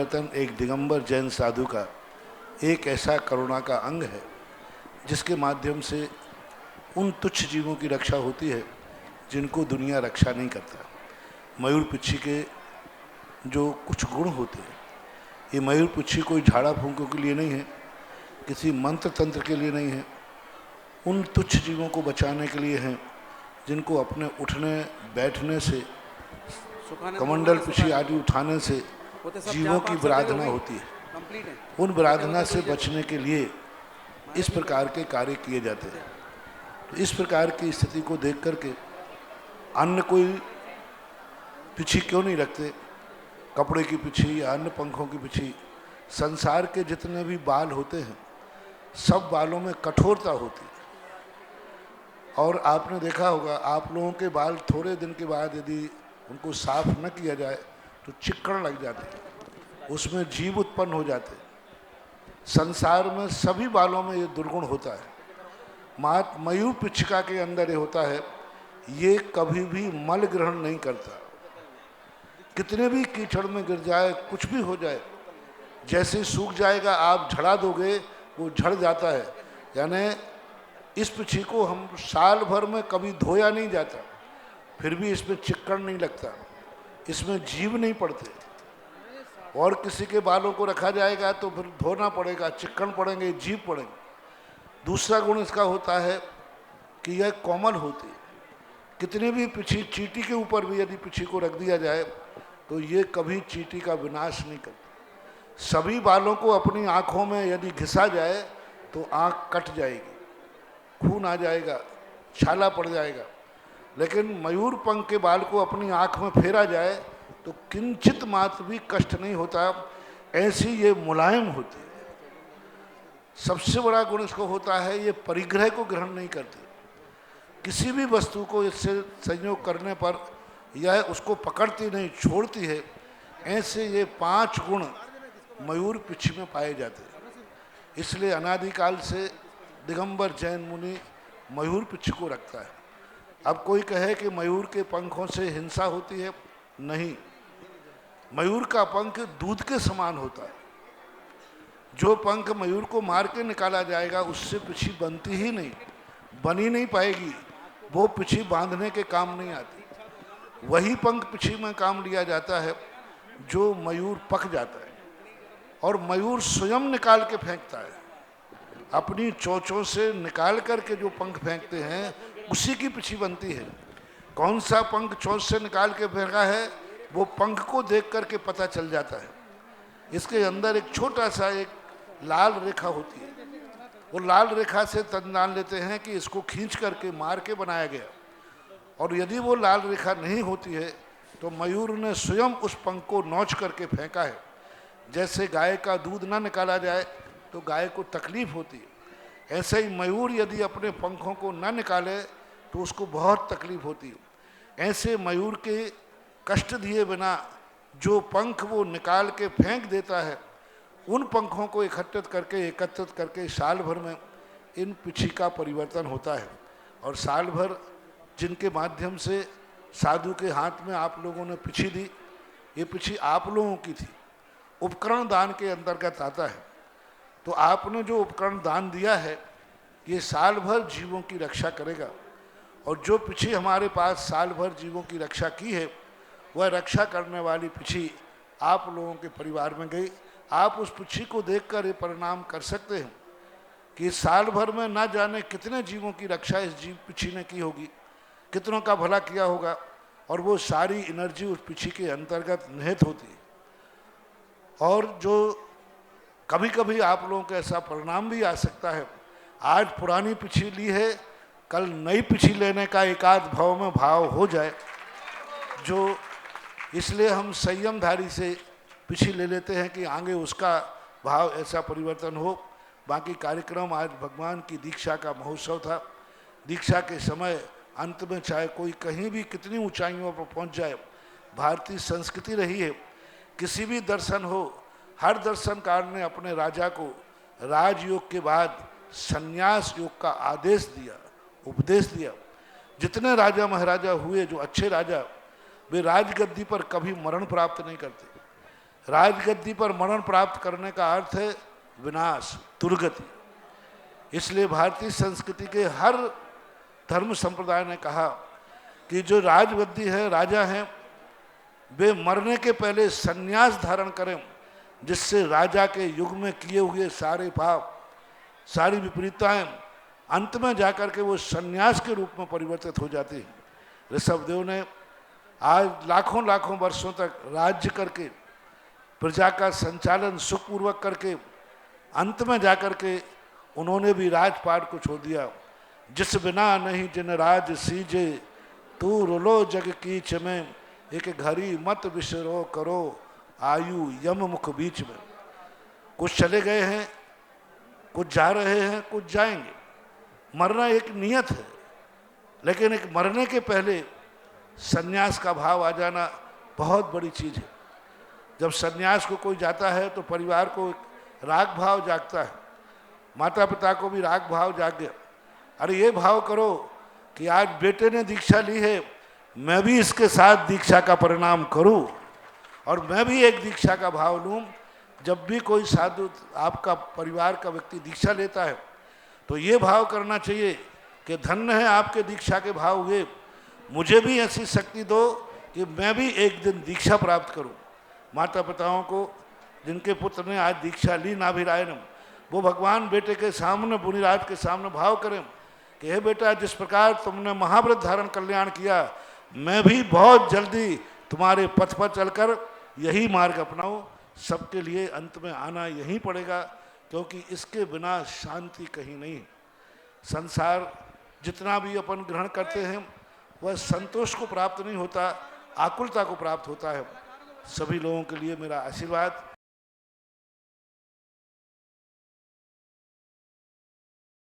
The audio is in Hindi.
परिवर्तन एक दिगंबर जैन साधु का एक ऐसा करुणा का अंग है जिसके माध्यम से उन तुच्छ जीवों की रक्षा होती है जिनको दुनिया रक्षा नहीं करता। मयूर पिच्छी के जो कुछ गुण होते हैं, ये मयूर पिच्छी कोई झाड़ा फूंकों के लिए नहीं है, किसी मंत्र तंत्र के लिए नहीं है, उन तुच्छ जीवों को बचाने के लिए हैं जिनको अपने उठने बैठने से, कमंडल पिच्छी आदि उठाने से जीवों की विराधना होती है। उन विराधना से बचने के लिए इस प्रकार के कार्य किए जाते हैं। तो इस प्रकार की स्थिति को देख करके अन्य कोई पिच्छी क्यों नहीं रखते, कपड़े की पिच्छी या अन्य पंखों की पिच्छी। संसार के जितने भी बाल होते हैं सब बालों में कठोरता होती है। और आपने देखा होगा, आप लोगों के बाल थोड़े दिन के बाद यदि उनको साफ न किया जाए तो चिकन लग जाते हैं, उसमें जीव उत्पन्न हो जाते हैं। संसार में सभी बालों में ये दुर्गुण होता है। मात मयूर पिच्छिका के अंदर ये होता है, ये कभी भी मल ग्रहण नहीं करता। कितने भी कीचड़ में गिर जाए, कुछ भी हो जाए, जैसे सूख जाएगा आप झड़ा दोगे वो झड़ जाता है। यानी इस पिच्छी को हम साल भर में कभी धोया नहीं जाता, फिर भी इसमें चिक्कड़ नहीं लगता, इसमें जीव नहीं पड़ते। और किसी के बालों को रखा जाएगा तो फिर धोना पड़ेगा, चिक्कड़ पड़ेंगे, जीव पड़ेंगे। दूसरा गुण इसका होता है कि यह कोमल होती है। कितनी भी पिच्छी, चींटी के ऊपर भी यदि पिच्छी को रख दिया जाए तो ये कभी चींटी का विनाश नहीं करती। सभी बालों को अपनी आँखों में यदि घिसा जाए तो आँख कट जाएगी, खून आ जाएगा, छाला पड़ जाएगा। लेकिन मयूर पंख के बाल को अपनी आँख में फेरा जाए तो किंचित मात्र भी कष्ट नहीं होता, ऐसी ये मुलायम होती है। सबसे बड़ा गुण इसको होता है, ये परिग्रह को ग्रहण नहीं करती। किसी भी वस्तु को इससे संयोग करने पर यह उसको पकड़ती नहीं, छोड़ती है। ऐसे ये 5 गुण मयूर पिच्छी में पाए जाते हैं। इसलिए अनादिकाल से दिगंबर जैन मुनि मयूर पिच्छी को रखता है। अब कोई कहे कि मयूर के पंखों से हिंसा होती है, नहीं। मयूर का पंख दूध के समान होता है। जो पंख मयूर को मार के निकाला जाएगा उससे पिच्छी बनती ही नहीं, बनी नहीं पाएगी, वो पिच्छी बांधने के काम नहीं आती। वही पंख पिच्छी में काम लिया जाता है जो मयूर पक जाता है और मयूर स्वयं निकाल के फेंकता है। अपनी चोंचों से निकाल करके जो पंख फेंकते हैं उसी की पिच्छी बनती है। कौन सा पंख चोंच से निकाल के फेंका है वो पंख को देख करके पता चल जाता है। इसके अंदर एक छोटा सा एक लाल रेखा होती है, वो लाल रेखा से तंजान लेते हैं कि इसको खींच करके मार के बनाया गया। और यदि वो लाल रेखा नहीं होती है तो मयूर ने स्वयं उस पंख को नोच करके फेंका है। जैसे गाय का दूध ना निकाला जाए तो गाय को तकलीफ होती है, ऐसे ही मयूर यदि अपने पंखों को ना निकाले तो उसको बहुत तकलीफ होती है। ऐसे मयूर के कष्ट दिए बिना जो पंख वो निकाल के फेंक देता है, उन पंखों को एकत्रित करके साल भर में इन पिच्छी का परिवर्तन होता है। और साल भर जिनके माध्यम से साधु के हाथ में आप लोगों ने पिच्छी दी, ये पिच्छी आप लोगों की थी, उपकरण दान के अंतर्गत आता है। तो आपने जो उपकरण दान दिया है ये साल भर जीवों की रक्षा करेगा। और जो पिच्छी हमारे पास साल भर जीवों की रक्षा की है वह रक्षा करने वाली पिच्छी आप लोगों के परिवार में गई। आप उस पिच्छी को देखकर ये परिणाम कर सकते हैं कि साल भर में ना जाने कितने जीवों की रक्षा इस जीव पिच्छी ने की होगी, कितनों का भला किया होगा। और वो सारी एनर्जी उस पिच्छी के अंतर्गत निहित होती है। और जो कभी कभी आप लोगों को ऐसा परिणाम भी आ सकता है, आज पुरानी पिच्छी ली है, कल नई पिच्छी लेने का एकाध भाव में भाव हो जाए, जो इसलिए हम संयमधारी से पिच्छी ले लेते हैं कि आगे उसका भाव ऐसा परिवर्तन हो। बाकी कार्यक्रम, आज भगवान की दीक्षा का महोत्सव था। दीक्षा के समय अंत में चाहे कोई कहीं भी कितनी ऊंचाइयों पर पहुंच जाए, भारतीय संस्कृति रही है, किसी भी दर्शन हो, हर दर्शनकार ने अपने राजा को राजयोग के बाद संन्यास योग का आदेश दिया, उपदेश दिया। जितने राजा महाराजा हुए जो अच्छे राजा, वे राजगद्दी पर कभी मरण प्राप्त नहीं करते। राजगद्दी पर मरण प्राप्त करने का अर्थ है विनाश, दुर्गति। इसलिए भारतीय संस्कृति के हर धर्म संप्रदाय ने कहा कि जो राजगद्दी है, राजा हैं, वे मरने के पहले संन्यास धारण करें, जिससे राजा के युग में किए हुए सारे पाप, सारी विपरीतताएं अंत में जाकर के वो संन्यास के रूप में परिवर्तित हो जाती हैं। ऋषभदेव ने आज लाखों लाखों वर्षों तक राज्य करके, प्रजा का संचालन सुखपूर्वक करके, अंत में जाकर के उन्होंने भी राजपाट को छोड़ दिया। जिस बिना नहीं जिन राज सीजे, तू रुलो जग कीच में, एक घड़ी मत विसरो करो आयु यम मुख बीच में। कुछ चले गए हैं, कुछ जा रहे हैं, कुछ जाएंगे। मरना एक नियत है, लेकिन एक मरने के पहले संन्यास का भाव आ जाना बहुत बड़ी चीज़ है। जब संन्यास को कोई जाता है तो परिवार को एक राग भाव जागता है, माता पिता को भी राग भाव जाग गया। अरे ये भाव करो कि आज बेटे ने दीक्षा ली है, मैं भी इसके साथ दीक्षा का परिणाम करूं और मैं भी एक दीक्षा का भाव लूं। जब भी कोई साधु, आपका परिवार का व्यक्ति दीक्षा लेता है तो ये भाव करना चाहिए कि धन्य है आपके दीक्षा के भाव हुए, मुझे भी ऐसी शक्ति दो कि मैं भी एक दिन दीक्षा प्राप्त करूं। माता पिताओं को जिनके पुत्र ने आज दीक्षा ली नाभिरायणम, वो भगवान बेटे के सामने, मुनिराज के सामने भाव करें कि हे बेटा, जिस प्रकार तुमने महाव्रत धारण कल्याण किया, मैं भी बहुत जल्दी तुम्हारे पथ पर चलकर यही मार्ग अपनाऊं। सबके लिए अंत में आना यहीं पड़ेगा, क्योंकि इसके बिना शांति कहीं नहीं। संसार जितना भी अपन ग्रहण करते हैं वह संतोष को प्राप्त नहीं होता, आकुलता को प्राप्त होता है। सभी लोगों के लिए मेरा आशीर्वाद।